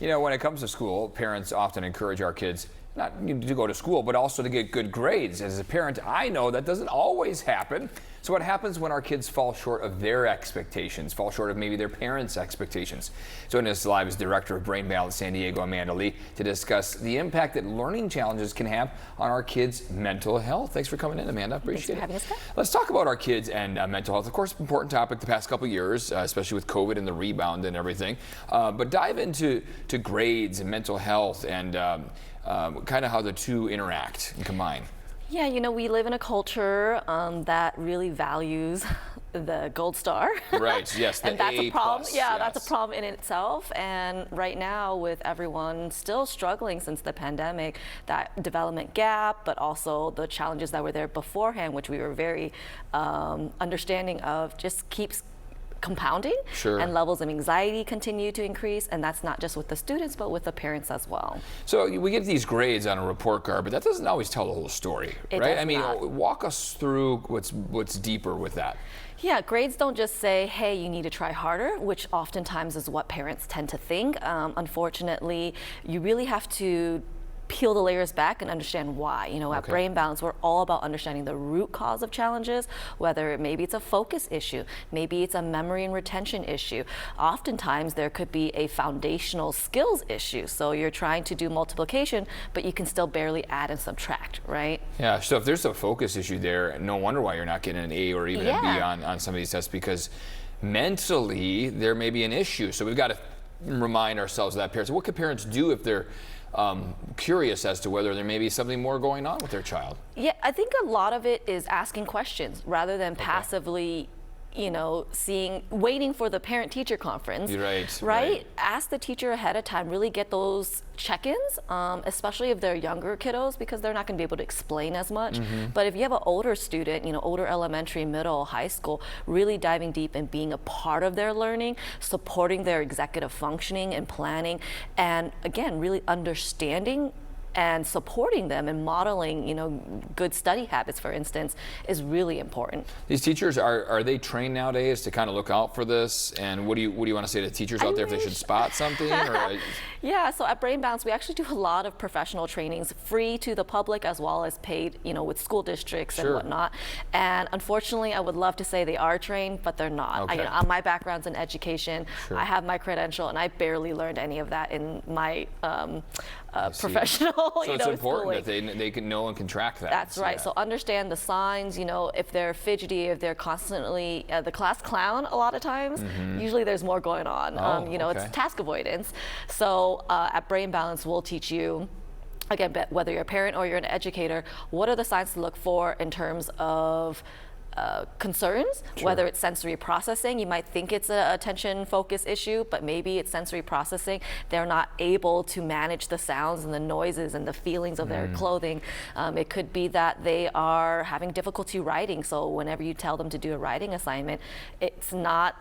You know, when it comes to school, parents often encourage our kids not to go to school, but also to get good grades. As a parent, I know that doesn't always happen. So what happens when our kids fall short of their expectations, fall short of maybe their parents' expectations? Joining us live is Director of Brain Balance San Diego, Amanda Lee, to discuss the impact that learning challenges can have on our kids' mental health. Thanks for coming in, Amanda. Appreciate it. Thanks for having us. Let's talk about our kids and mental health. Of course, important topic the past couple of years, especially with COVID and the rebound and everything. But dive into grades and mental health and kind of how the two interact and combine. Yeah, you know, we live in a culture that really values the gold star. Right, yes, the and that's A+. a problem. Yeah, yes. That's a problem in itself. And right now, with everyone still struggling since the pandemic, that development gap, but also the challenges that were there beforehand, which we were very understanding of, just keeps compounding. Sure. And levels of anxiety continue to increase, and that's not just with the students but with the parents as well. So we get these grades on a report card, but that doesn't always tell the whole story, It right? does I mean, not. walk us through what's deeper with that. Yeah, grades don't just say, hey, you need to try harder, which oftentimes is what parents tend to think. Unfortunately, you really have to peel the layers back and understand why. You know, at Okay. Brain Balance, we're all about understanding the root cause of challenges, whether maybe it's a focus issue, maybe it's a memory and retention issue. Oftentimes, there could be a foundational skills issue. So you're trying to do multiplication, but you can still barely add and subtract, right? Yeah, so if there's a focus issue there, no wonder why you're not getting an A or even a B on some of these tests, because mentally there may be an issue. So we've got to remind ourselves of that. Parents, what could parents do if they're curious as to whether there may be something more going on with their child? Yeah, I think a lot of it is asking questions rather than passively, you know, waiting for the parent-teacher conference. You're right. Right? Ask the teacher ahead of time, really get those check-ins, especially if they're younger kiddos, because they're not going to be able to explain as much. But if you have an older student, you know, older elementary, middle, high school, really diving deep and being a part of their learning, supporting their executive functioning and planning, and again, really understanding and supporting them and modeling, you know, good study habits, for instance, is really important. These teachers, are they trained nowadays to kind of look out for this? And what do you want to say to teachers out there if they should spot something? Or Yeah, so at Brain Balance, we actually do a lot of professional trainings, free to the public as well as paid, you know, with school districts and whatnot. And unfortunately, I would love to say they are trained, but they're not. Okay. You know, my background's in education. I have my credential, and I barely learned any of that in my professional. So you it's know, important schooling. that they can know and can track that. That's right. So understand the signs. You know, if they're fidgety, if they're constantly the class clown, a lot of times, usually there's more going on. You know, it's task avoidance. So at Brain Balance, we'll teach you, again, whether you're a parent or you're an educator, what are the signs to look for in terms of concerns, whether it's sensory processing. You might think it's an attention focus issue, but maybe it's sensory processing. They're not able to manage the sounds and the noises and the feelings of their clothing. It could be that they are having difficulty writing. So whenever you tell them to do a writing assignment, it's not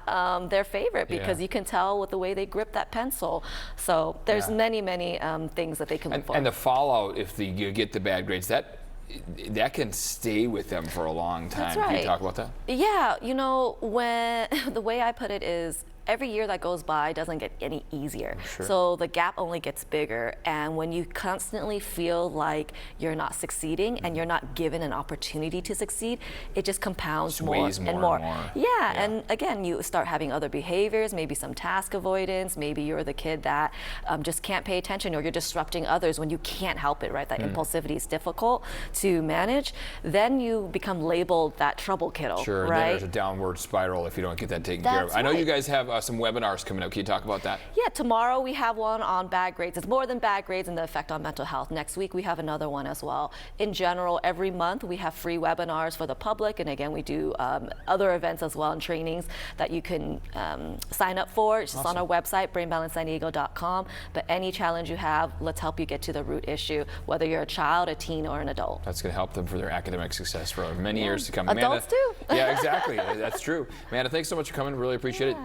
their favorite because you can tell with the way they grip that pencil. So there's many things that they can look for. And the fallout, if you get the bad grades, that can stay with them for a long time. That's right. Can you talk about that? Yeah, you know, when the way I put it is, every year that goes by doesn't get any easier. So the gap only gets bigger. And when you constantly feel like you're not succeeding and you're not given an opportunity to succeed, it just compounds more and more. Yeah, and again, you start having other behaviors, maybe some task avoidance, maybe you're the kid that just can't pay attention, or you're disrupting others when you can't help it, right? That impulsivity is difficult to manage. Then you become labeled that trouble kiddo, Sure, right? then there's a downward spiral if you don't get that taken care of. I know you guys have some webinars coming up. Can you talk about that? Yeah, tomorrow we have one on bad grades. It's more than bad grades and the effect on mental health. Next week we have another one as well. In general, every month we have free webinars for the public, and again, we do other events as well and trainings that you can sign up for. It's just on our website, brainbalancesandiego.com. But any challenge you have, let's help you get to the root issue, whether you're a child, a teen, or an adult. That's going to help them for their academic success for many years to come. Adults too. Yeah, exactly. That's true. Amanda, thanks so much for coming. Really appreciate it.